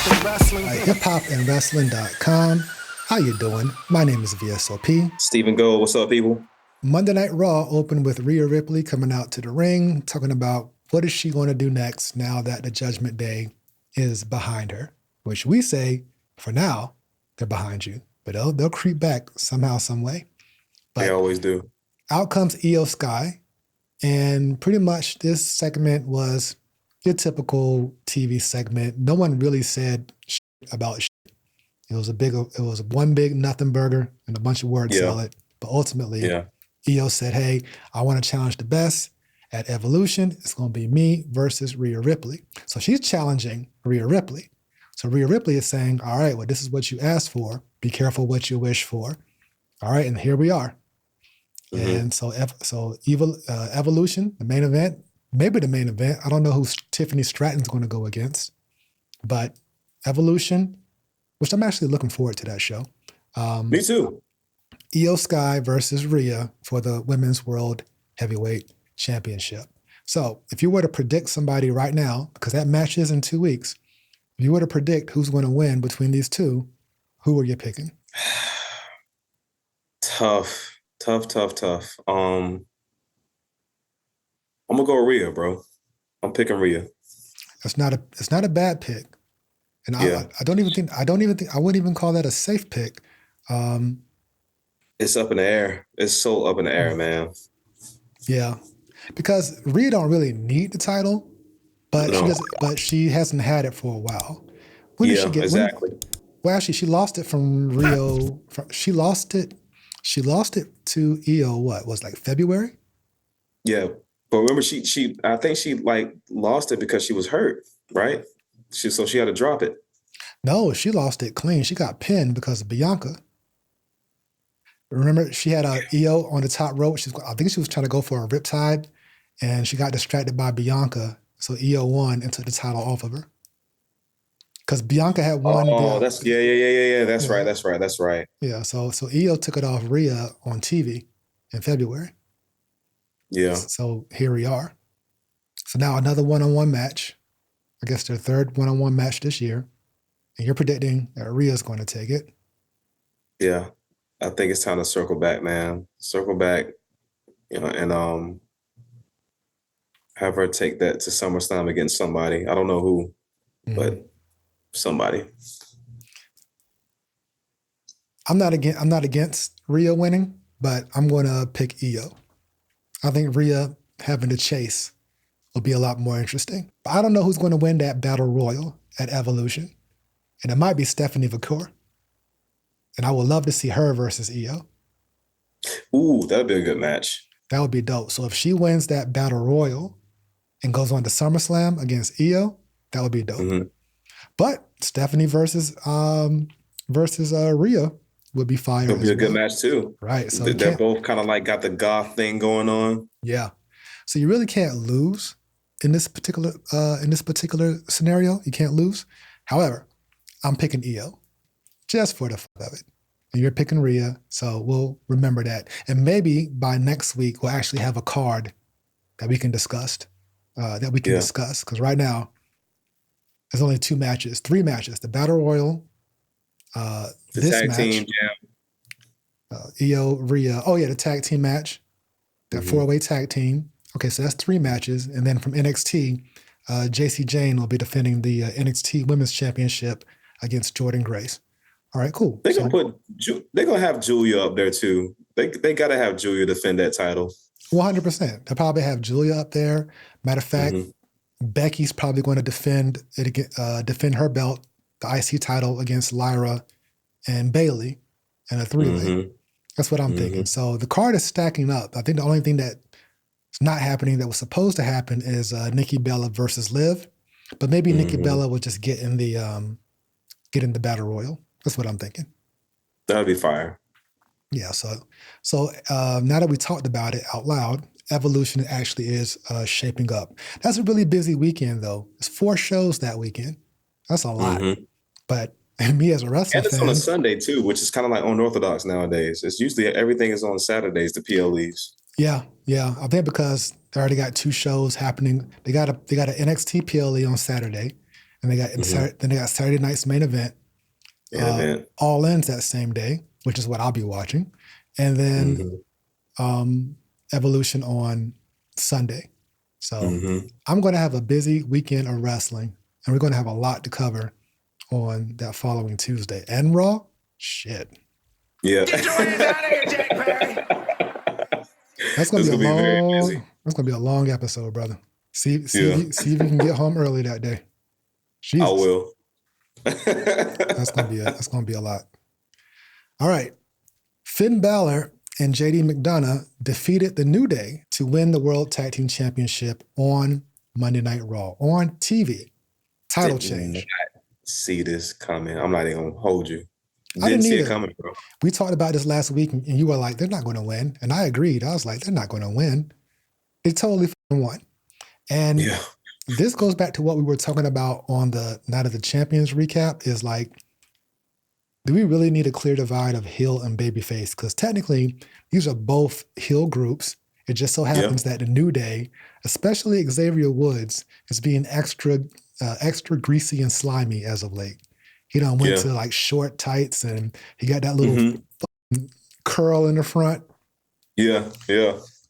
hiphopandwrestling.com. How you doing? My name is VSOP. Stephen Gold, what's up, people? Monday Night Raw opened with Rhea Ripley coming out to the ring, talking about what is she going to do next now that the Judgment Day is behind her, which we say, for now, they're behind you, but they'll creep back somehow, some way. But they always do. Out comes Io Sky, and pretty much this segment was your typical TV segment. No one really said shit about shit. It was one big nothing burger and a bunch of word salad. But ultimately, Io said, hey, I want to challenge the best at Evolution. It's going to be me versus Rhea Ripley. So she's challenging Rhea Ripley. So Rhea Ripley is saying, all right, well, this is what you asked for. Be careful what you wish for. All right, and here we are. Mm-hmm. And so Evolution, the main event, maybe the main event. I don't know who Tiffany Stratton's going to go against. But Evolution, which I'm actually looking forward to that show. Me too. Io Sky versus Rhea for the Women's World Heavyweight Championship. So if you were to predict somebody right now, because that match is in 2 weeks, if you were to predict who's going to win between these two, who are you picking? Tough. I'm gonna go Rhea, bro. I'm picking Rhea. It's not a bad pick. And I wouldn't even call that a safe pick. It's up in the air. It's so up in the air, man. Yeah. Because Rhea don't really need the title, but she hasn't had it for a while. When did she get exactly. Well, actually, she lost it from Rio. She lost it to Io. What was like February? Yeah, but remember, I think she lost it because she was hurt, right? So she had to drop it. No, she lost it clean. She got pinned because of Bianca. Remember, she had Io on the top rope. I think she was trying to go for a riptide, and she got distracted by Bianca. So Io won and took the title off of her. Because Bianca had won. Oh, that's yeah. That's right. Yeah, so Io took it off Rhea on TV in February. Yeah. So here we are. So now another one-on-one match. I guess their third one-on-one match this year. And you're predicting that Rhea's going to take it. Yeah. I think it's time to circle back, man. Circle back, and have her take that to SummerSlam against somebody. I don't know who, but somebody. I'm not against Rhea winning, but I'm going to pick Io. I think Rhea having to chase will be a lot more interesting. But I don't know who's going to win that battle royal at Evolution. And it might be Stephanie Vacour. And I would love to see her versus Io. Ooh, that'd be a good match. That would be dope. So if she wins that battle royal and goes on to SummerSlam against Io, that would be dope. Mm-hmm. But Stephanie versus Rhea would be fire. It'll be a good match too. Right. So they're both kind of like got the goth thing going on. Yeah. So you really can't lose in this particular scenario. You can't lose. However, I'm picking Io just for the fun of it. And you're picking Rhea, so we'll remember that. And maybe by next week we'll actually have a card that we can discuss. Because right now there's only three matches. The Battle Royal, the this tag match, team, Io, Rhea. Oh yeah, the tag team match, that 4-way tag team. Okay, so that's 3 matches, and then from NXT, JC Jane will be defending the NXT Women's Championship against Jordan Grace. All right, cool. They're gonna have Julia up there too. They got to have Julia defend that title. 100%. They'll probably have Julia up there. Matter of fact, Becky's probably going to defend her belt, the IC title, against Lyra and Bayley in a 3-way. That's what I'm thinking. So the card is stacking up. I think the only thing that's not happening that was supposed to happen is Nikki Bella versus Liv, but maybe Nikki Bella will just get in the Battle Royal. That's what I'm thinking. That would be fire. Yeah. So now that we talked about it out loud, Evolution actually is shaping up. That's a really busy weekend, though. It's 4 shows that weekend. That's a lot. But me as a wrestling fan, and it's on a Sunday too, which is kind of like unorthodox nowadays. It's usually everything is on Saturdays. The PLEs. Yeah. I think because they already got 2 shows happening. They got an NXT PLE on Saturday, And they got then they got Saturday night's main event. All In's that same day, which is what I'll be watching. And then Evolution on Sunday. So I'm going to have a busy weekend of wrestling, and we're going to have a lot to cover on that following Tuesday. And Raw? Shit. Yeah. Get your ass out of here, Jack Perry. That's going to be very busy. That's going to be a long episode, brother. See if you can get home early that day. Jesus. I will. That's going to be a lot. All right. Finn Balor and JD McDonough defeated the New Day to win the World Tag Team Championship on Monday Night Raw on TV. Title change. See this coming. I'm not even going to hold you. Didn't see it coming, bro. We talked about this last week, and you were like, they're not going to win. And I agreed. I was like, they're not going to win. They totally won. And this goes back to what we were talking about on the Night of the Champions recap, is like, do we really need a clear divide of heel and babyface? Because technically, these are both heel groups. It just so happens that the New Day, especially Xavier Woods, is being extra greasy and slimy as of late. He done went to like short tights, and he got that little curl in the front. Yeah.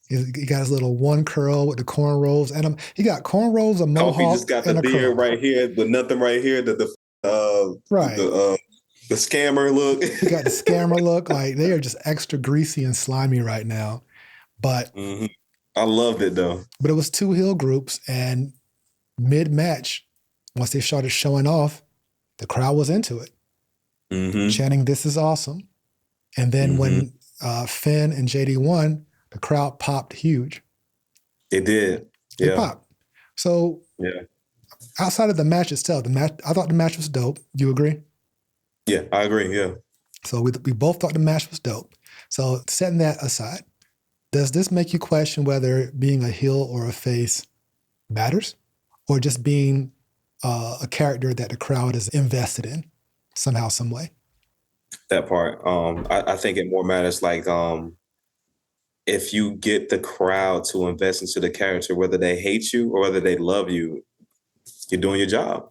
He got his little one curl with the cornrows, and he got cornrows, a mohawk, he just got the beard right here, but nothing right here. The scammer look. He got the scammer look. Like, they are just extra greasy and slimy right now. But I loved it though. But it was two heel groups, and mid-match, once they started showing off, the crowd was into it, chanting, "This is awesome." And then when Finn and JD won, the crowd popped huge. It did. It popped. So outside of the match itself, I thought the match was dope. You agree? Yeah, I agree. Yeah. So we both thought the match was dope. So setting that aside, does this make you question whether being a heel or a face matters, or just being a character that the crowd is invested in somehow, some way? That part. I think it more matters like if you get the crowd to invest into the character, whether they hate you or whether they love you, you're doing your job.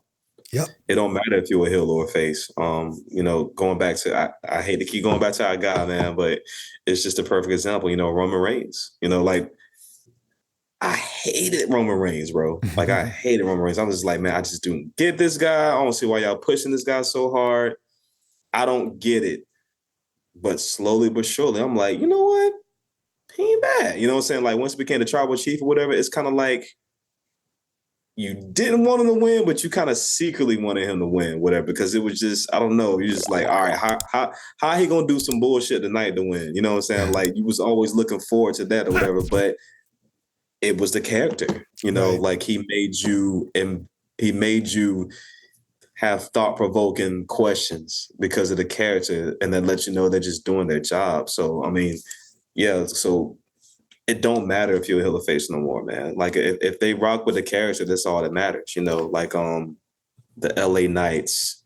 Yep. It don't matter if you're a heel or a face. Going back to, I hate to keep going back to our guy, man, but it's just a perfect example. Roman Reigns. I hated Roman Reigns, bro. Like, I hated Roman Reigns. I was just like, man, I just don't get this guy. I don't see why y'all pushing this guy so hard. I don't get it. But slowly but surely, I'm like, you know what? He ain't bad. You know what I'm saying? Like, once he became the tribal chief or whatever, it's kind of like you didn't want him to win, but you kind of secretly wanted him to win, whatever, because it was just, I don't know. You're just like, all right, how he gonna do some bullshit tonight to win? You know what I'm saying? Like, you was always looking forward to that or whatever, but it was the character, like he made you have thought-provoking questions because of the character, and then let you know they're just doing their job. So, I mean, so it don't matter if you're a heel or face no more, man. Like, if they rock with the character, that's all that matters, like the LA Knights,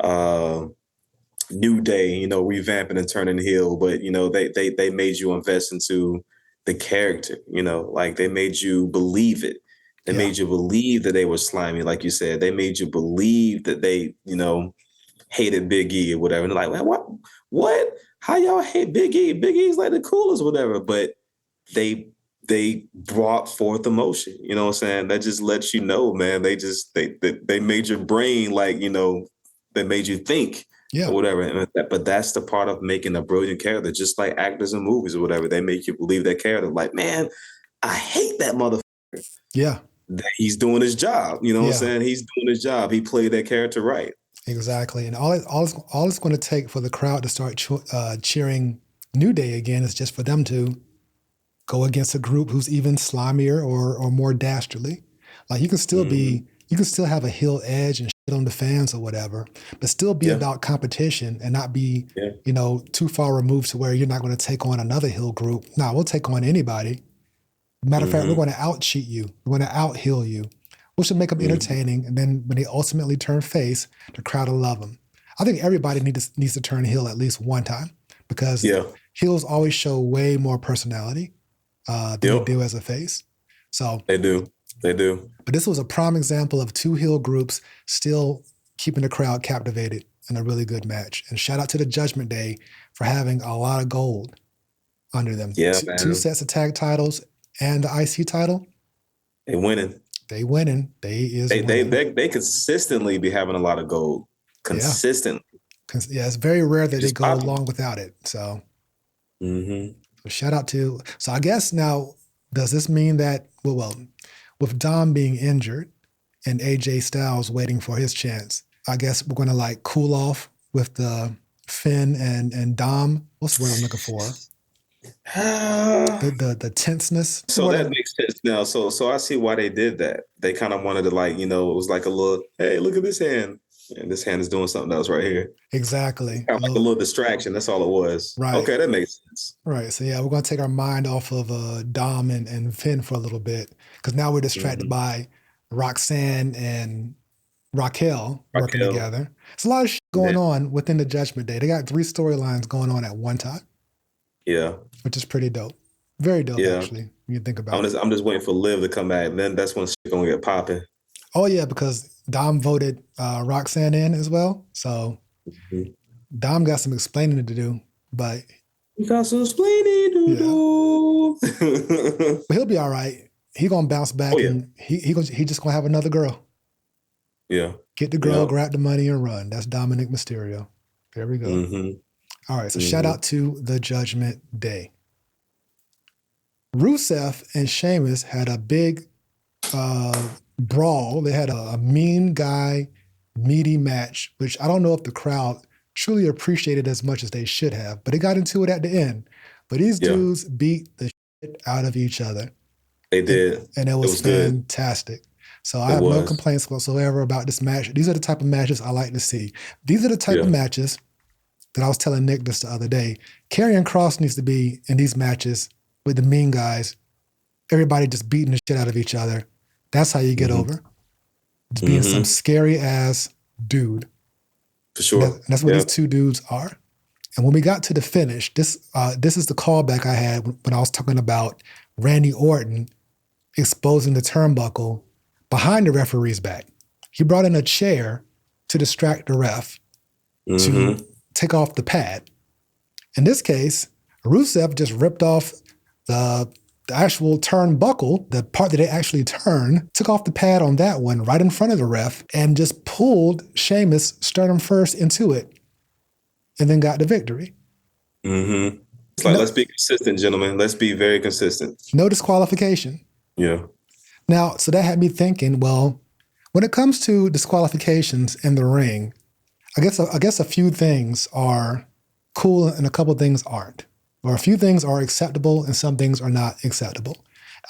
New Day, revamping and turning heel, but they made you invest into the character, like they made you believe it. They made you believe that they were slimy, like you said. They made you believe that they, hated Big E or whatever. And they're like, well, what? How y'all hate Big E? Big E's like the coolest, whatever. But they brought forth emotion. You know what I'm saying? That just lets you know, man. They made your brain like, they made you think. Or whatever. But that's the part of making a brilliant character, just like actors in movies or whatever. They make you believe that character. Like, man, I hate that motherfucker. Yeah. He's doing his job. You know what I'm saying? He's doing his job. He played that character right. Exactly. And all it's going to take for the crowd to start cheering New Day again is just for them to go against a group who's even slimier or more dastardly. Like, you can still you can still have a heel edge and shit on the fans or whatever, but still be about competition and not be, too far removed to where you're not going to take on another heel group. No, we'll take on anybody. Matter of fact, we're going to out-cheat you. We're going to out-heel you. We should make them entertaining, and then when they ultimately turn face, the crowd will love them. I think everybody needs to turn heel at least one time, because heels always show way more personality than they do as a face. So they do. They do. But this was a prime example of two heel groups still keeping the crowd captivated in a really good match. And shout out to the Judgment Day for having a lot of gold under them. Yeah, Two sets of tag titles and the IC title. They winning. They winning. They consistently be having a lot of gold. Consistently. Yeah, it's very rare that they go long without it. So, so shout out to. So I guess now, does this mean that well, with Dom being injured and AJ Styles waiting for his chance, I guess we're going to like cool off with the Finn and Dom. What's the word I'm looking for? The tenseness. So that makes sense now. So I see why they did that. They kind of wanted to like, it was like a little, hey, look at this hand. And this hand is doing something else right here. Exactly. Kind of like a little distraction. That's all it was. Right. Okay, that makes sense. Right. So yeah, we're going to take our mind off of Dom and Finn for a little bit because now we're distracted by Roxanne and Raquel working together. It's a lot of shit going on within the Judgment Day. They got 3 storylines going on at one time. Yeah. Which is pretty dope. Very dope, actually, when you think about it. I'm just waiting for Liv to come back. And then that's when shit going to get popping. Oh, yeah, because Dom voted Roxanne in as well. So Dom got some explaining to do, but he got some explaining to do. But he'll be all right. He gonna bounce back and he just gonna have another girl. Yeah. Get the girl, grab the money, and run. That's Dominic Mysterio. There we go. All right, so shout out to the Judgment Day. Rusev and Sheamus had a big brawl. They had a mean guy, meaty match, which I don't know if the crowd truly appreciated as much as they should have, but they got into it at the end. But these dudes beat the shit out of each other. They did. And it was fantastic. Good. So I have no complaints whatsoever about this match. These are the type of matches I like to see. These are the type of matches that I was telling Nick this the other day. Karrion Kross needs to be in these matches with the mean guys. Everybody just beating the shit out of each other. That's how you get over. Just being some scary ass dude. For sure. And that's what these two dudes are. And when we got to the finish, this is the callback I had when I was talking about Randy Orton exposing the turnbuckle behind the referee's back. He brought in a chair to distract the ref to take off the pad. In this case, Rusev just ripped off the actual turnbuckle, the part that they actually turn, took off the pad on that one right in front of the ref and just pulled Sheamus sternum first into it and then got the victory. It's like, let's be consistent, gentlemen. Let's be very consistent. No disqualification. Yeah. Now, so that had me thinking, well, when it comes to disqualifications in the ring, I guess a few things are cool and a couple things aren't. Or a few things are acceptable and some things are not acceptable.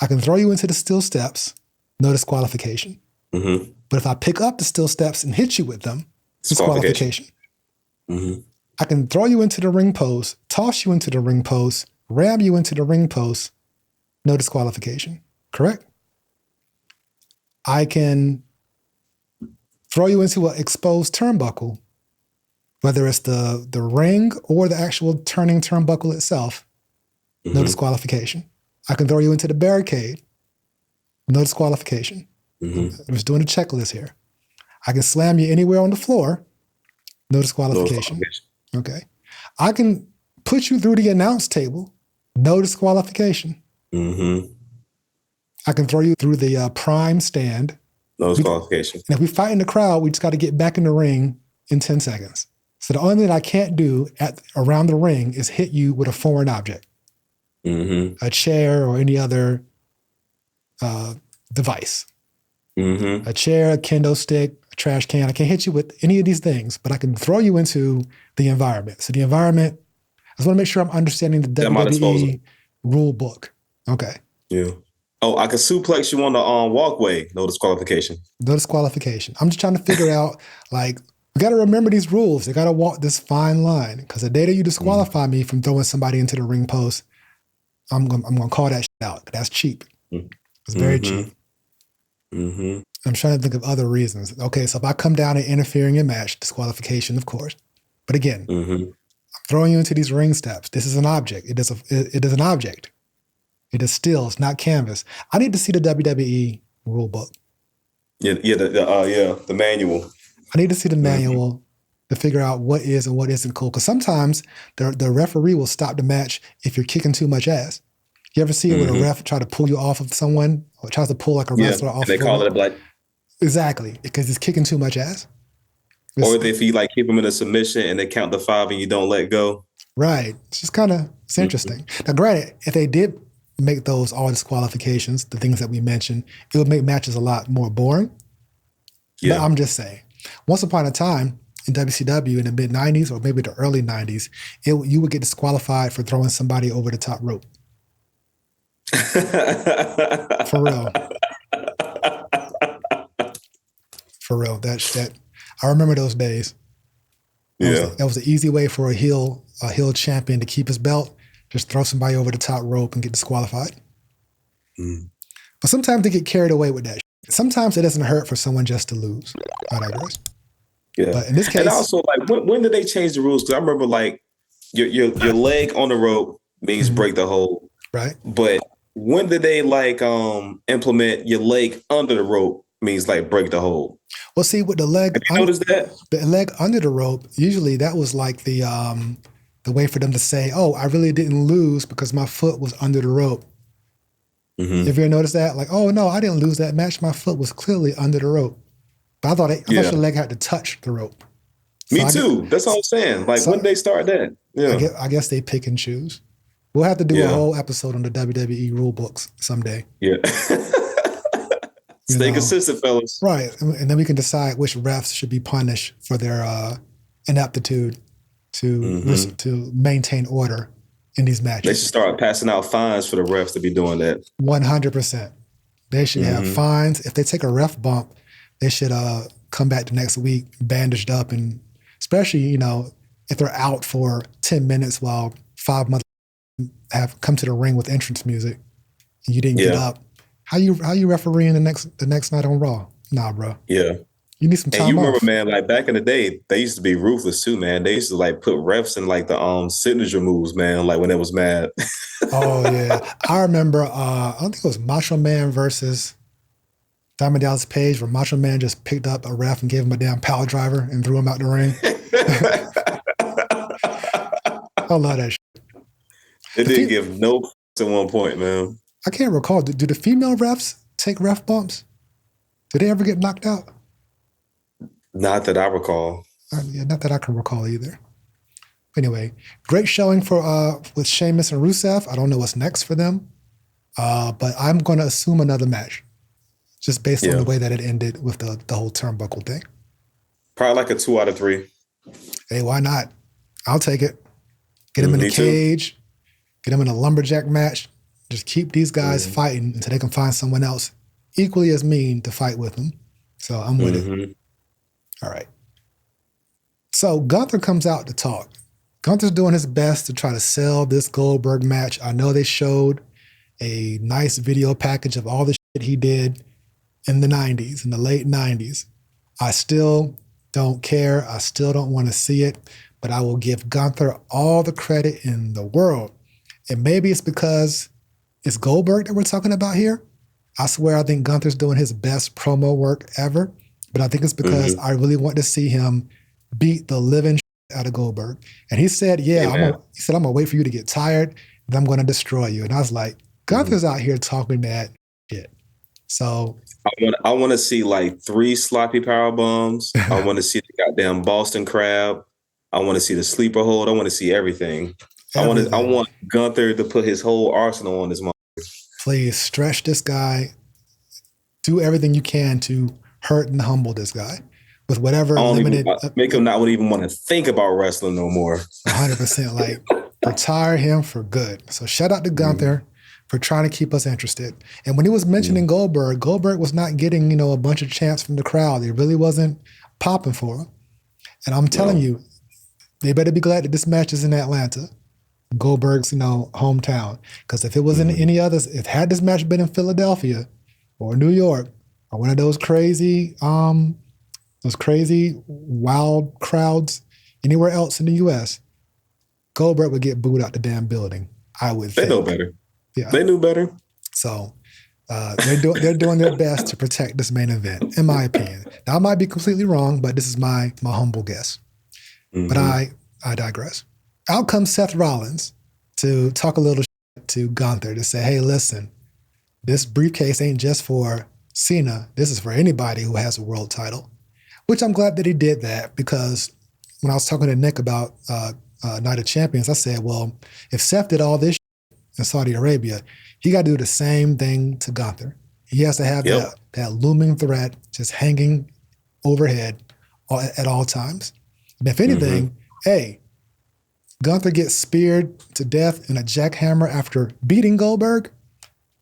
I can throw you into the steel steps, no disqualification. But if I pick up the steel steps and hit you with them, disqualification. I can throw you into the ring post, toss you into the ring post, ram you into the ring post, no disqualification. Correct? I can throw you into an exposed turnbuckle, whether it's the ring or the actual turning turnbuckle itself, no disqualification. I can throw you into the barricade, no disqualification. I'm just doing a checklist here. I can slam you anywhere on the floor, no disqualification. Okay. I can put you through the announce table, no disqualification. I can throw you through the prime stand. No disqualification. And if we fight in the crowd, we just got to get back in the ring in 10 seconds. So the only thing I can't do around the ring is hit you with a foreign object, a chair or any other device, a chair, a kendo stick, a trash can. I can't hit you with any of these things, but I can throw you into the environment. So the environment, I just want to make sure I'm understanding the WWE rule book. Okay. Yeah. Oh, I can suplex you on the walkway. No disqualification. No disqualification. I'm just trying to figure out, like, we got to remember these rules. They got to walk this fine line. Because the day that you disqualify me from throwing somebody into the ring post, I'm going to call that shit out. That's cheap. It's very cheap. I'm trying to think of other reasons. Okay, so if I come down and interfere in your match, disqualification, of course. But again, I'm throwing you into these ring steps. This is an object. It is an object. It is still. It's not canvas. I need to see the WWE Rulebook. Yeah, the manual. I need to see the manual to figure out what is and what isn't cool. Because sometimes the referee will stop the match if you're kicking too much ass. You ever see it when a ref try to pull you off of someone or tries to pull like a wrestler off? And they call it like exactly because it's kicking too much ass. Or if you like keep them in a submission and they count to 5 and you don't let go. Right. It's just it's interesting. Now, granted, if they did make those all disqualifications, the things that we mentioned, it would make matches a lot more boring. Yeah. But I'm just saying, once upon a time in WCW in the mid 90s or maybe the early 90s, you would get disqualified for throwing somebody over the top rope. For real. For real. That I remember those days. That was the easy way for a heel champion to keep his belt. Just throw somebody over the top rope and get disqualified. But sometimes they get carried away with that. Sometimes it doesn't hurt for someone just to lose. I digress. Yeah. But in this case, and also like when did they change the rules? Because I remember like your leg on the rope means break the hold. Right. But when did they like implement your leg under the rope means like break the hold? Well, see, with the leg, have you noticed that? The leg under the rope, usually that was like the way for them to say, "Oh, I really didn't lose because my foot was under the rope." Have you ever noticed that? Like, "Oh no, I didn't lose that match. My foot was clearly under the rope." But I thought your leg had to touch the rope. So Me too. That's all I'm saying. Like, when did they start that? Yeah. I guess they pick and choose. We'll have to do a whole episode on the WWE Rulebooks someday. Yeah. Stay consistent, fellas. Right. And then we can decide which refs should be punished for their ineptitude to maintain order in these matches. They should start passing out fines for the refs to be doing that. 100%. They should have fines. If they take a ref bump, they should come back the next week bandaged up, and especially, if they're out for 10 minutes while 5 months have come to the ring with entrance music and you didn't get up. How you refereeing the next night on Raw? Nah, bro. Yeah. You need some time off. And you remember, man, like back in the day, they used to be ruthless too, man. They used to like put refs in like the signature moves, man, like when it was mad. Oh, yeah. I remember, I don't think it was Macho Man versus Diamond Dallas Page, where Macho Man just picked up a ref and gave him a damn power driver and threw him out the ring. I love that shit. It didn't give no at one point, man. I can't recall. Do the female refs take ref bumps? Did they ever get knocked out? Not that I recall. Not that I can recall either. Anyway, great showing with Sheamus and Ruaev. I don't know what's next for them, but I'm going to assume another match, just based on the way that it ended with the whole turnbuckle thing. Probably like a 2 out of 3. Hey, why not? I'll take it. Get him in the cage. Get him in a lumberjack match. Just keep these guys fighting until they can find someone else equally as mean to fight with them. So I'm with it. All right. So Gunther comes out to talk. Gunther's doing his best to try to sell this Goldberg match. I know they showed a nice video package of all the shit he did in the 90s, in the late 90s. I still don't care. I still don't want to see it, but I will give Gunther all the credit in the world. And maybe it's because it's Goldberg that we're talking about here. I swear I think Gunther's doing his best promo work ever, but I think it's because I really want to see him beat the living shit out of Goldberg. And he said, I'm going to wait for you to get tired, and I'm going to destroy you. And I was like, Gunther's out here talking that shit. So I want to see like 3 sloppy power bombs. I want to see the goddamn Boston Crab. I want to see the sleeper hold. I want to see everything. I want Gunther to put his whole arsenal on this moment. Please stretch this guy. Do everything you can to hurt and humble this guy with whatever limited. Make him not even want to think about wrestling no more. 100%. Like, retire him for good. So shout out to Gunther for trying to keep us interested. And when he was mentioning Goldberg was not getting, a bunch of chants from the crowd. It really wasn't popping for him. And I'm telling you, they better be glad that this match is in Atlanta, Goldberg's, hometown. Because if it was in any others, had this match been in Philadelphia or New York or one of those crazy wild crowds anywhere else in the U.S., Goldberg would get booed out the damn building. I would think. They know better. Yeah. They knew better. So They're doing their best to protect this main event, in my opinion. Now, I might be completely wrong, but this is my humble guess. But I digress. Out comes Seth Rollins to talk a little shit to Gunther to say, hey, listen, this briefcase ain't just for Cena. This is for anybody who has a world title, which I'm glad that he did that, because when I was talking to Nick about Night of Champions, I said, well, if Seth did all this shit in Saudi Arabia, he got to do the same thing to Gunther. He has to have that looming threat just hanging overhead at all times. And if anything, hey, Gunther gets speared to death in a jackhammer after beating Goldberg,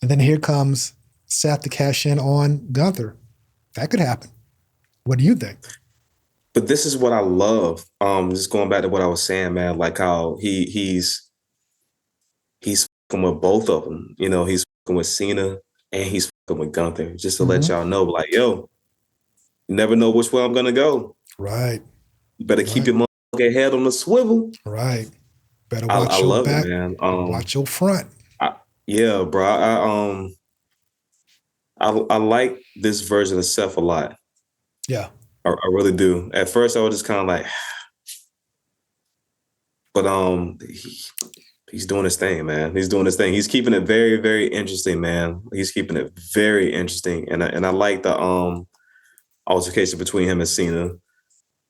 and then here comes Seth to cash in on Gunther. That could happen. What do you think? But this is what I love. Just going back to what I was saying, man, like how he's fucking with both of them. You know, he's fucking with Cena and he's fucking with Gunther. Just to let y'all know, like, yo, you never know which way I'm gonna go. Right. You better keep your motherfucking head on the swivel. Right. Better watch your love back. It, man. Watch your front. Yeah, bro. I like this version of Seth a lot. Yeah. I really do. At first, I was just kind of like, but he's doing his thing, man. He's doing his thing. He's keeping it very, very interesting, man. He's keeping it very interesting, and I like the altercation between him and Cena.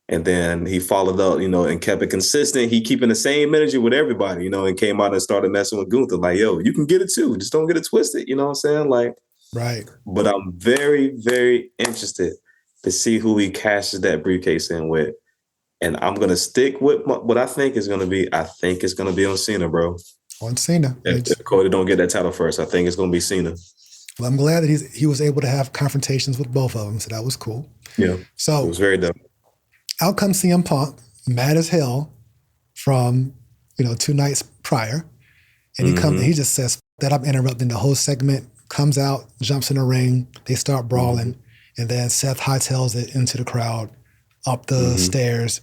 And then he followed up, you know, and kept it consistent. He keeping the same energy with everybody, you know, and came out and started messing with Gunther. Like, yo, you can get it too. Just don't get it twisted. You know what I'm saying? Like, right. But I'm very, very interested to see who he cashes that briefcase in with. And I'm going to stick with what I think is going to be. I think it's going to be on Cena, bro. On Cena. If Cody don't get that title first, I think it's going to be Cena. Well, I'm glad that he was able to have confrontations with both of them. So that was cool. Yeah. So it was very dope. Out comes CM Punk, mad as hell from, 2 nights prior. And he just says that I'm interrupting the whole segment, comes out, jumps in the ring, they start brawling, and then Seth hightails it into the crowd, up the stairs,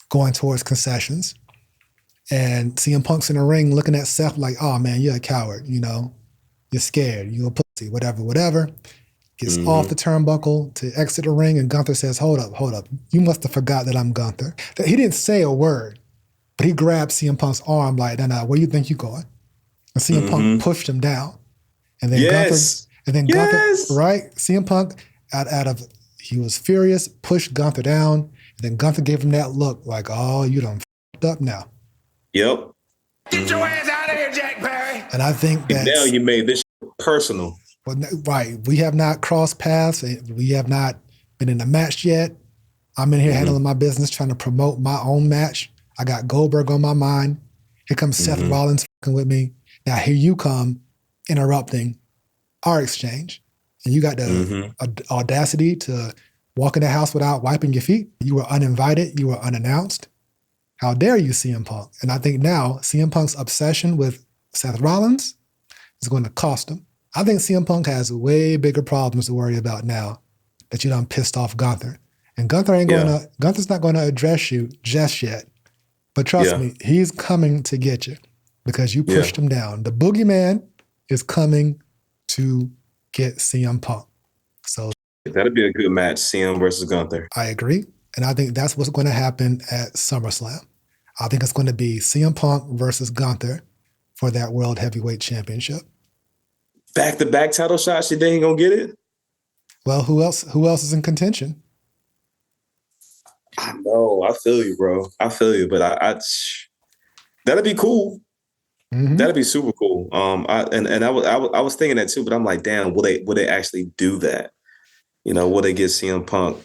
going towards concessions. And CM Punk's in the ring looking at Seth like, oh man, you're a coward, you're scared, you're a pussy, whatever. Gets off the turnbuckle to exit the ring, and Gunther says, hold up. You must have forgot that I'm Gunther. He didn't say a word, but he grabbed CM Punk's arm like, nah, where do you think you're going? And CM Punk pushed him down. And then Gunther, right? CM Punk, he was furious, pushed Gunther down, and then Gunther gave him that look like, oh, you done f***ed up now. Yep. Get your ass out of here, Jack Perry. And I think that now you made this personal. Well, right. We have not crossed paths. We have not been in a match yet. I'm in here handling my business, trying to promote my own match. I got Goldberg on my mind. Here comes Seth Rollins fucking with me. Now here you come interrupting our exchange. And you got the audacity to walk in the house without wiping your feet. You were uninvited. You were unannounced. How dare you, CM Punk? And I think now CM Punk's obsession with Seth Rollins is going to cost him. I think CM Punk has way bigger problems to worry about now that you done pissed off Gunther. And Gunther's not going to address you just yet. But trust me, he's coming to get you because you pushed him down. The boogeyman is coming to get CM Punk. So that'd be a good match, CM versus Gunther. I agree. And I think that's what's going to happen at SummerSlam. I think it's going to be CM Punk versus Gunther for that World Heavyweight Championship. Back-to-back title shots, you think he gonna get it? Well, who else is in contention? I know. I feel you, bro. I feel you, but I that'd be cool. That'd be super cool. I was thinking that too, but I'm like, damn, will they actually do that? Will they get CM Punk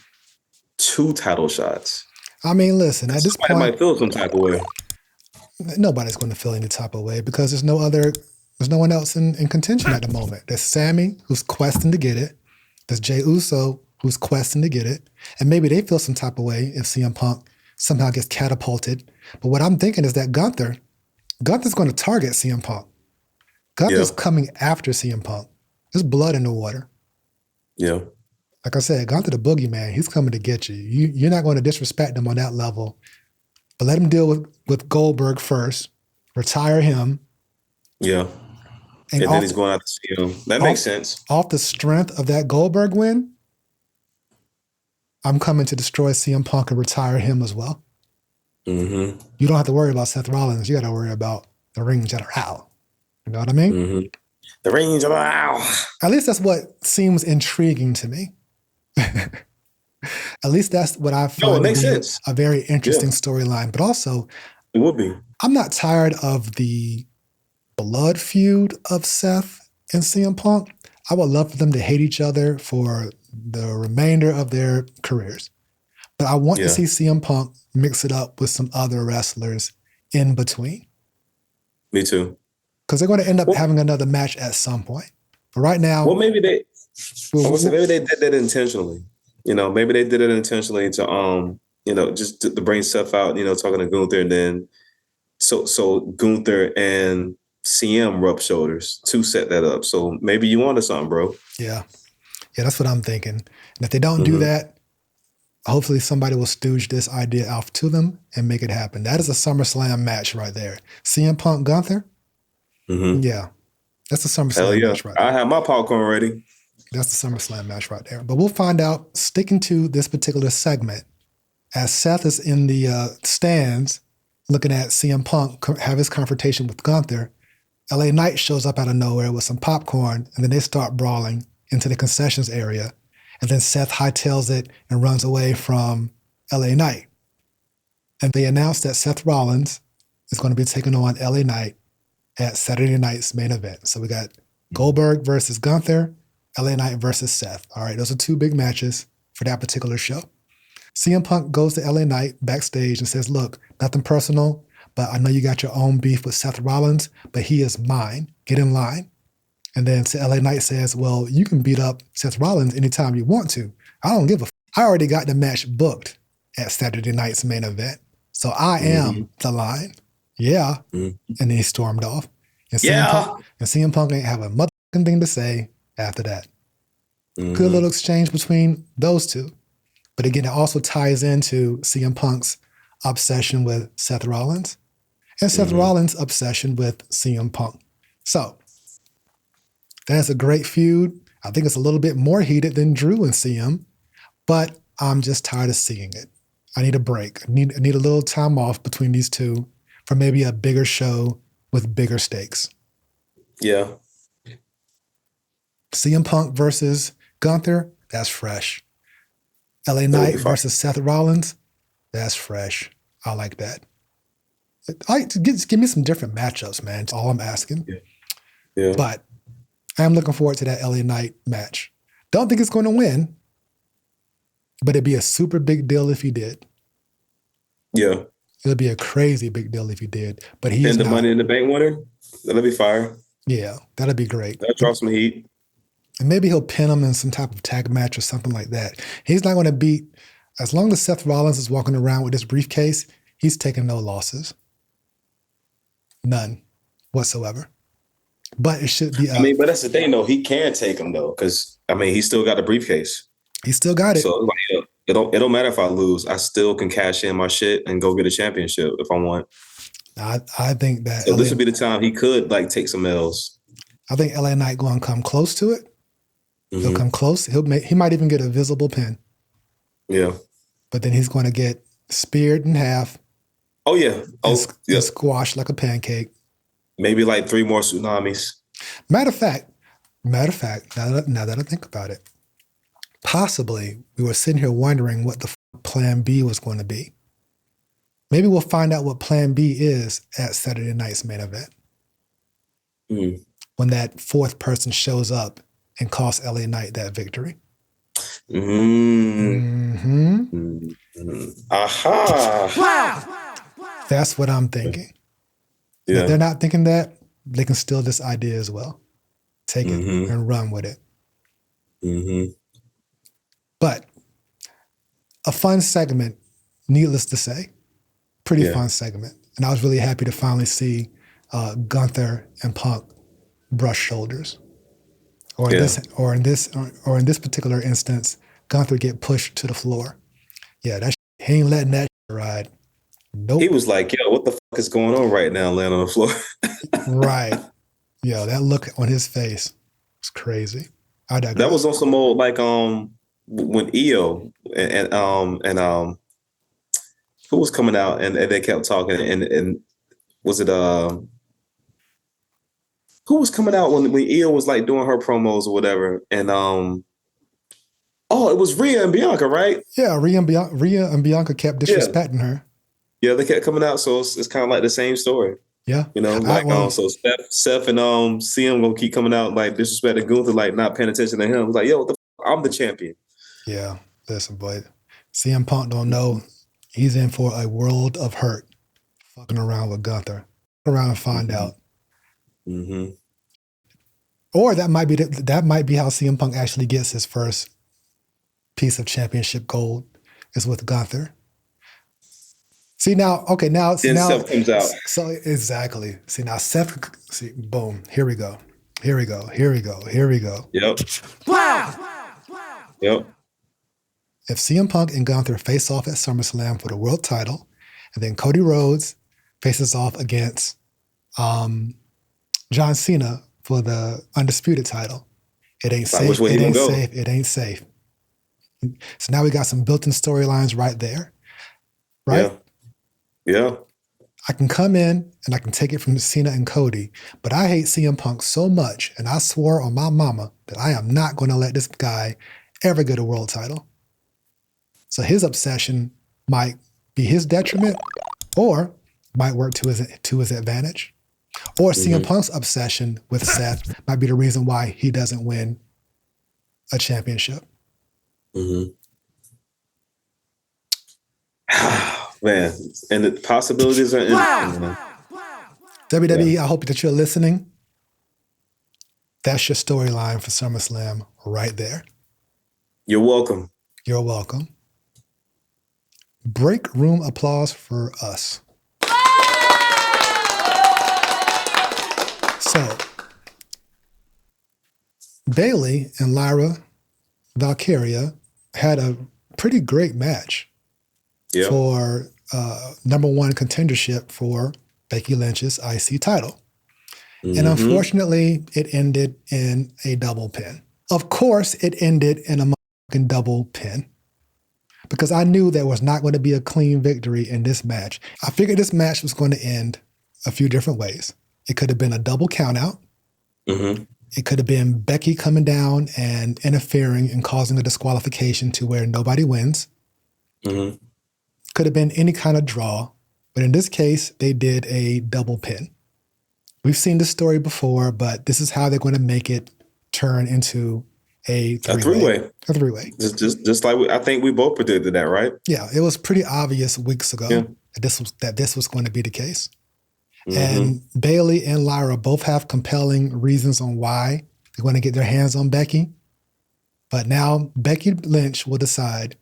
2 title shots? I mean, listen, at this point, might feel some type of way. Nobody's going to feel any type of way because there's no one else in contention at the moment. There's Sami, who's questing to get it. There's Jey Uso, who's questing to get it. And maybe they feel some type of way if CM Punk somehow gets catapulted. But what I'm thinking is that Gunther's going to target CM Punk. Gunther's coming after CM Punk. There's blood in the water. Yeah. Like I said, Gunther the boogeyman, he's coming to get you. You're not going to disrespect him on that level. But let him deal with Goldberg first. Retire him. Yeah. And then he's going out to see him. That makes sense. Off the strength of that Goldberg win, I'm coming to destroy CM Punk and retire him as well. Mm-hmm. You don't have to worry about Seth Rollins. You got to worry about the ring general. You know what I mean? Mm-hmm. The ring general. At least that's what seems intriguing to me. At least that's what I find it makes sense. A very interesting storyline. But also, it would be. I'm not tired of the blood feud of Seth and CM Punk. I would love for them to hate each other for the remainder of their careers. But I want to see CM Punk mix it up with some other wrestlers in between. Me too. Because they're going to end up having another match at some point. But right now... Well, maybe they did that intentionally. You know, maybe they did it intentionally to, just to bring Seth out, talking to Gunther, and then so Gunther and CM rub shoulders to set that up. So maybe you wanted something, bro. Yeah. Yeah, that's what I'm thinking. And if they don't do that, hopefully somebody will stooge this idea out to them and make it happen. That is a SummerSlam match right there. CM Punk Gunther? Mm-hmm. Yeah. That's a SummerSlam match right there. I have my popcorn ready. That's the SummerSlam match right there. But we'll find out, sticking to this particular segment, as Seth is in the stands looking at CM Punk have his confrontation with Gunther, LA Knight shows up out of nowhere with some popcorn, and then they start brawling into the concessions area. And then Seth hightails it and runs away from LA Knight. And they announce that Seth Rollins is going to be taking on LA Knight at Saturday night's main event. So we got Goldberg versus Gunther, LA Knight versus Seth. All right, those are two big matches for that particular show. CM Punk goes to LA Knight backstage and says, look, nothing personal, but I know you got your own beef with Seth Rollins, but he is mine. Get in line. And then LA Knight says, well, you can beat up Seth Rollins anytime you want to. I don't give a f. I already got the match booked at Saturday night's main event. So I am the line. Yeah. And then he stormed off. And CM Punk ain't have a motherfucking thing to say after that. Good little exchange between those two. But again, it also ties into CM Punk's obsession with Seth Rollins and Seth Rollins' obsession with CM Punk. So that's a great feud. I think it's a little bit more heated than Drew and CM, but I'm just tired of seeing it. I need a break. I need a little time off between these two for maybe a bigger show with bigger stakes. Yeah. CM Punk versus Gunther, that's fresh. LA Knight versus Seth Rollins, that's fresh. I like that. Give me some different matchups, man. That's all I'm asking. Yeah. But I'm looking forward to that LA Knight match. Don't think it's going to win, but it'd be a super big deal if he did. Yeah. It'd be a crazy big deal if he did. But he's and the Money in the Bank winner, that'll be fire. Yeah, that'd be great. That'll draw some heat. And maybe he'll pin him in some type of tag match or something like that. He's not going to beat, as long as Seth Rollins is walking around with his briefcase, he's taking no losses. None whatsoever. But it should be. But that's the thing, though. He can take them, though, because, he's still got the briefcase. He still got it. So it don't matter if I lose. I still can cash in my shit and go get a championship if I want. I think that. So this would be the time he could, take some L's. I think LA Knight going to come close to it. He'll come close. He might even get a visible pin. Yeah. But then he's going to get speared in half. Oh, yeah. And squashed like a pancake. Maybe 3 more tsunamis. Matter of fact, now that I think about it, possibly we were sitting here wondering what the plan B was going to be. Maybe we'll find out what plan B is at Saturday night's main event. When that fourth person shows up and costs LA Knight that victory. Aha. That's what I'm thinking. Yeah. If they're not thinking that, they can steal this idea as well. Take it and run with it. But a fun segment, needless to say. Pretty fun segment. And I was really happy to finally see Gunther and Punk brush shoulders. Or in this particular instance, Gunther get pushed to the floor. Yeah, he ain't letting that ride. Nope. He was like, yo, what the fuck is going on right now, laying on the floor? Right. Yeah, that look on his face was crazy. I digress. That was also more like when EO and who was coming out and they kept talking and was it who was coming out when EO was like doing her promos or whatever and it was Rhea and Bianca, right? Yeah, Rhea and Bianca kept disrespecting her. Yeah, they kept coming out, so it's kind of like the same story. Yeah, you know, like so Seth and CM gonna keep coming out like disrespecting Gunther, like not paying attention to him. It's like, yo, what the I'm the champion. Yeah, listen, boy, CM Punk don't know he's in for a world of hurt, fucking around with Gunther. Around and find out. Mm-hmm. Or that might be how CM Punk actually gets his first piece of championship gold is with Gunther. See now, okay, now Seth comes out. So exactly. See now, Seth. See, boom. Here we go. Yep. Wow. Yep. If CM Punk and Gunther face off at SummerSlam for the world title, and then Cody Rhodes faces off against John Cena for the undisputed title, it ain't safe. It ain't safe. It ain't safe. So now we got some built-in storylines right there, right? Yeah. I can come in and I can take it from Cena and Cody, but I hate CM Punk so much, and I swore on my mama that I am not going to let this guy ever get a world title. So his obsession might be his detriment, or might work to his advantage. Or CM Punk's obsession with Seth might be the reason why he doesn't win a championship. Mm-hmm. Man, and the possibilities are endless. WWE, I hope that you're listening. That's your storyline for SummerSlam right there. You're welcome. You're welcome. Break room applause for us. So, Bayley and Lyra Valkyria had a pretty great match for number one contendership for Becky Lynch's IC title. And unfortunately, it ended in a double pin. Of course, it ended in a motherfucking double pin because I knew there was not going to be a clean victory in this match. I figured this match was going to end a few different ways. It could have been a double countout. It could have been Becky coming down and interfering and causing a disqualification to where nobody wins. Could have been any kind of draw. But in this case, they did a double pin. We've seen this story before, but this is how they're going to make it turn into a three-way. A three-way. Just like I think we both predicted that, right? Yeah, it was pretty obvious weeks ago that this was going to be the case. And Bayley and Lyra both have compelling reasons on why they're going to get their hands on Becky. But now Becky Lynch will decide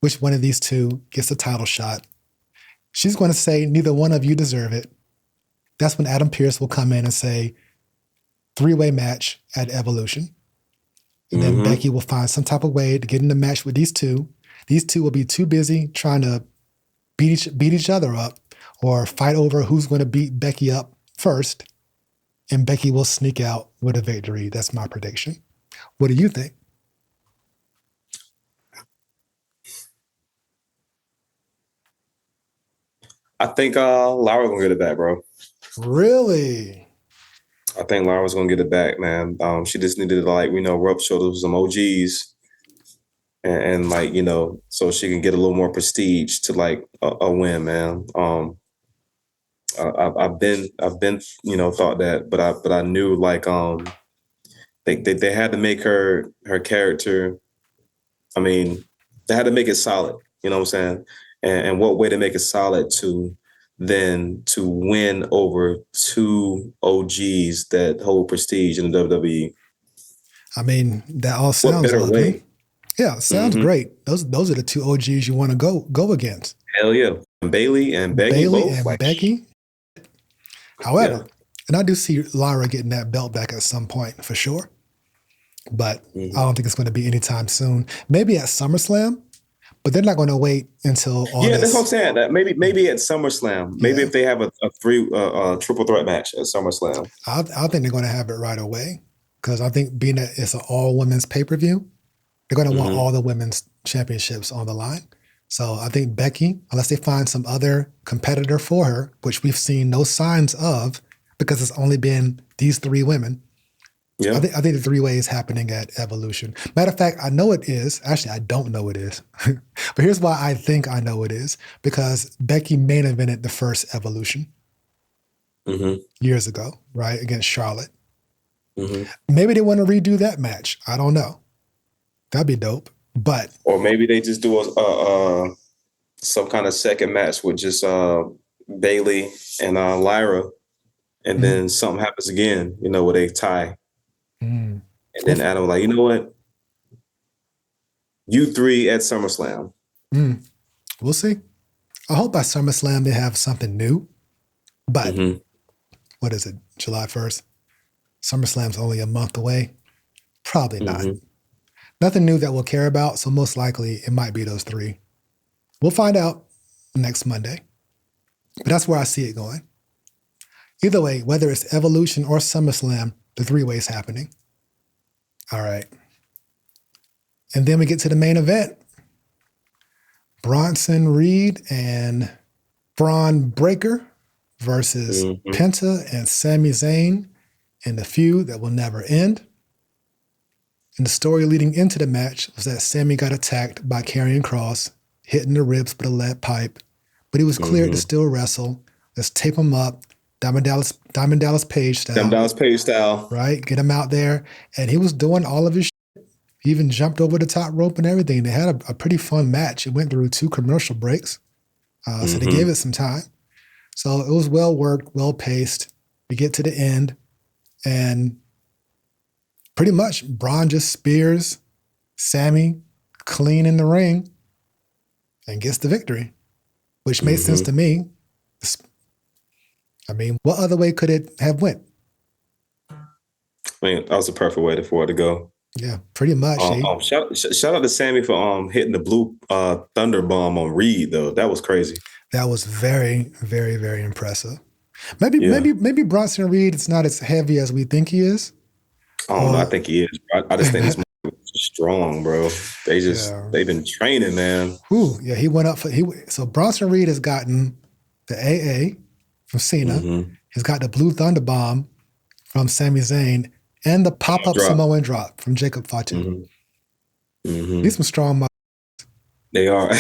which one of these two gets the title shot. She's going to say, neither one of you deserve it. That's when Adam Pearce will come in and say, three-way match at Evolution. And then Becky will find some type of way to get in the match with these two. These two will be too busy trying to beat each other up or fight over who's going to beat Becky up first. And Becky will sneak out with a victory. That's my prediction. What do you think? I think Lyra gonna get it back, bro. Really? I think Lyra's gonna get it back, man. She just needed to rub shoulders with some OGs and so she can get a little more prestige to a win, man. I've been thought that, but I knew they had to make her character. I mean, they had to make it solid. You know what I'm saying? And what way to make it solid to win over two OGs that hold prestige in the WWE. I mean, that all sounds lovely. Yeah, sounds great. Those are the two OGs you want to go against. Hell yeah. Bayley and Becky. Becky. However, and I do see Lyra getting that belt back at some point for sure. But I don't think it's going to be anytime soon. Maybe at SummerSlam. But they're not going to wait until all Yeah, this. that's what I'm saying. That maybe at SummerSlam, maybe Yeah. if they have a triple threat match at SummerSlam. I think they're going to have it right away because I think being that it's an all women's pay-per-view, they're going to want all the women's championships on the line. So I think Becky, unless they find some other competitor for her, which we've seen no signs of because it's only been these three women. Yeah. I think the three-way is happening at Evolution. Matter of fact, I know it is. Actually, I don't know it is. But here's why I think I know it is. Because Becky main evented the first Evolution years ago, right, against Charlotte. Maybe they want to redo that match. I don't know. That'd be dope. But or maybe they just do some kind of second match with just Bayley and Lyra, and then something happens again, where they tie. And then Adam like, you know what? You three at SummerSlam. We'll see. I hope by SummerSlam they have something new. But what is it? July 1st? SummerSlam's only a month away. Probably not. Nothing new that we'll care about, so most likely it might be those three. We'll find out next Monday. But that's where I see it going. Either way, whether it's Evolution or SummerSlam, the three-way's happening. All right. And then we get to the main event. Bronson Reed and Braun Breaker versus Penta and Sami Zayn in the feud that will never end. And the story leading into the match was that Sami got attacked by Karrion Kross, hitting the ribs with a lead pipe, but he was cleared to still wrestle. Let's tape him up. Diamond Dallas Page style. Diamond Dallas Page style. Right? Get him out there. And he was doing all of his shit. He even jumped over the top rope and everything. They had a pretty fun match. It went through 2 commercial breaks. So they gave it some time. So it was well worked, well paced. We get to the end and pretty much Braun just spears Sami clean in the ring and gets the victory, which made sense to me. I mean, what other way could it have went? I mean, that was the perfect way for it to go. Yeah, pretty much. Shout out to Sami for hitting the blue thunder bomb on Reed, though. That was crazy. That was very, very, very impressive. Maybe Bronson Reed is not as heavy as we think he is. I don't know. I think he is. I just think this man is strong, bro. They've been training, man. Yeah, he went up so Bronson Reed has gotten the AA from Cena. He's got the blue thunder bomb from Sami Zayn and the pop-up Samoan drop from Jacob Fatu. These some strong. They are.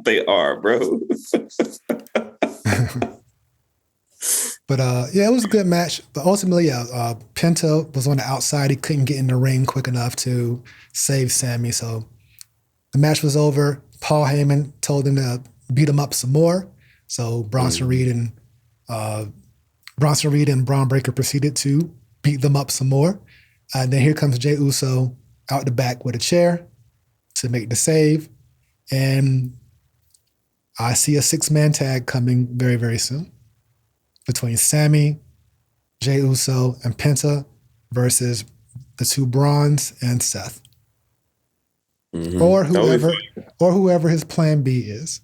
They are, bro. But it was a good match. But ultimately, Penta was on the outside. He couldn't get in the ring quick enough to save Sami. So the match was over. Paul Heyman told him to beat him up some more. So Bronson Reed and Braun Breaker proceeded to beat them up some more. And then here comes Jey Uso out the back with a chair to make the save. And I see a 6-man tag coming very, very soon between Sami, Jey Uso, and Penta versus the 2 Brons and Seth. Or whoever his plan B is.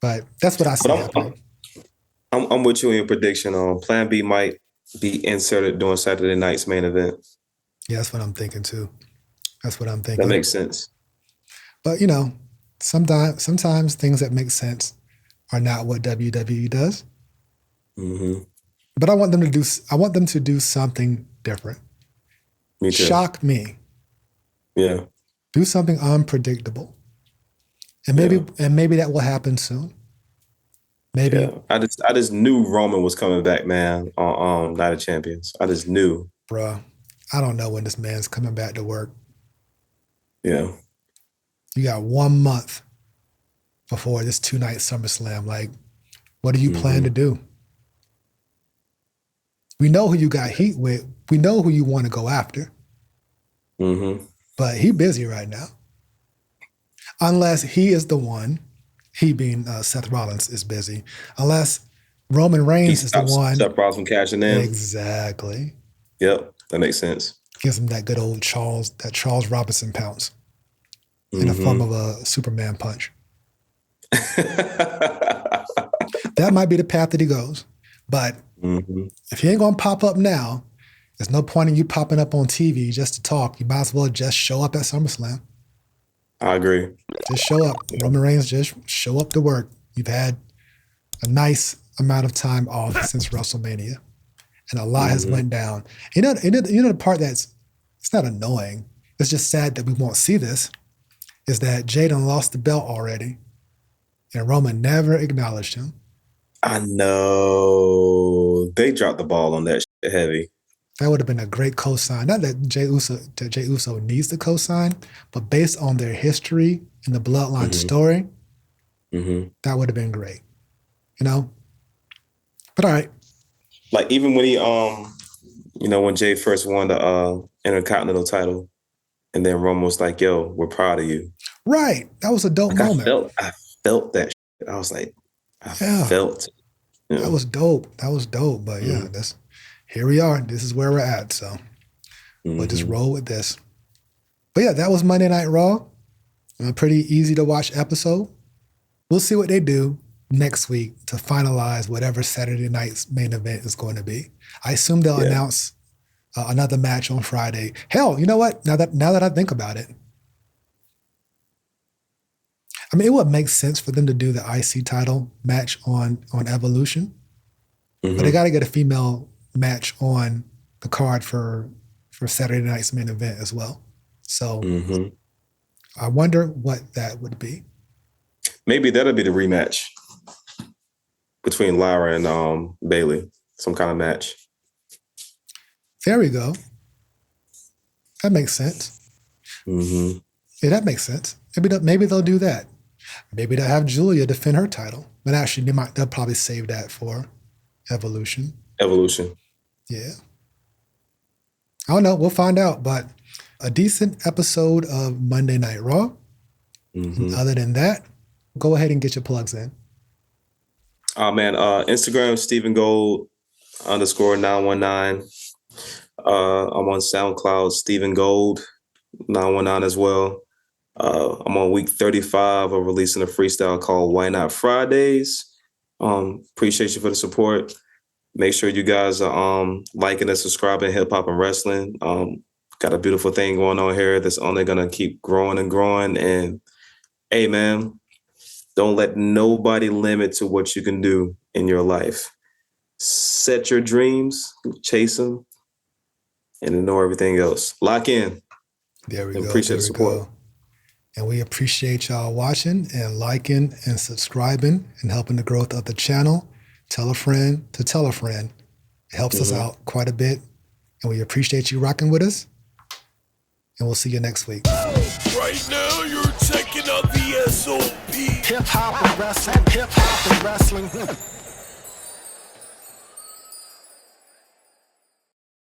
But that's what I see happening. I'm with you in your prediction on Plan B might be inserted during Saturday night's main event. Yeah, that's what I'm thinking too. That makes sense. But sometimes things that make sense are not what WWE does. But I want them to do something different. Me too. Shock me. Yeah. Do something unpredictable. And maybe that will happen soon. Maybe. Yeah. I just knew Roman was coming back, man, on Night of Champions. I just knew. Bruh, I don't know when this man's coming back to work. Yeah. You got 1 month before this 2-night SummerSlam. Like, what do you plan to do? We know who you got heat with. We know who you want to go after. But he busy right now. Unless he is the one, he being Seth Rollins is busy. Unless Roman Reigns is the one. Seth Rollins from cashing in. Exactly. Yep, that makes sense. Gives him that good old Charles Robinson pounce in the form of a Superman punch. That might be the path that he goes. But if he ain't going to pop up now, there's no point in you popping up on TV just to talk. You might as well just show up at SummerSlam. I agree. Just show up. Roman Reigns, just show up to work. You've had a nice amount of time off since WrestleMania, and a lot has went down. You know the part it's not annoying. It's just sad that we won't see this, is that Jaden lost the belt already, and Roman never acknowledged him. I know. They dropped the ball on that shit heavy. That would have been a great cosign. Not that Jey Uso needs the cosign, but based on their history and the bloodline story, that would have been great. You know? But all right. Like even when he when Jay first won the Intercontinental title, and then Roman was like, "Yo, we're proud of you." Right. That was a dope moment. I felt that shit. I was like, I felt it. You know? That was dope. But yeah, here we are. This is where we're at. So we'll just roll with this. But yeah, that was Monday Night Raw. A pretty easy to watch episode. We'll see what they do next week to finalize whatever Saturday night's main event is going to be. I assume they'll announce another match on Friday. Hell, you know what? Now that I think about it, I mean, it would make sense for them to do the IC title match on Evolution, but they got to get a female match on the card for Saturday night's main event as well. So I wonder what that would be. Maybe that'll be the rematch between Lyra and Bayley, some kind of match. There we go. That makes sense. Yeah, that makes sense. Maybe they'll do that. Maybe they'll have Julia defend her title. But actually, they'll probably save that for Evolution. Yeah. I don't know. We'll find out. But a decent episode of Monday Night Raw. Other than that, go ahead and get your plugs in. Oh, man. Instagram, Stephen Gold _919. I'm on SoundCloud, Stephen Gold 919 as well. I'm on week 35 of releasing a freestyle called Why Not Fridays. Appreciate you for the support. Make sure you guys are liking and subscribing Hip Hop and Wrestling. Got a beautiful thing going on here that's only going to keep growing and growing. And hey, man, don't let nobody limit to what you can do in your life. Set your dreams, chase them, and ignore everything else. Lock in. There we go. Appreciate the support. And we appreciate y'all watching and liking and subscribing and helping the growth of the channel. Tell a friend to tell a friend. It helps us out quite a bit. And we appreciate you rocking with us. And we'll see you next week. Right now, you're checking out the SOP. Hip hop and wrestling.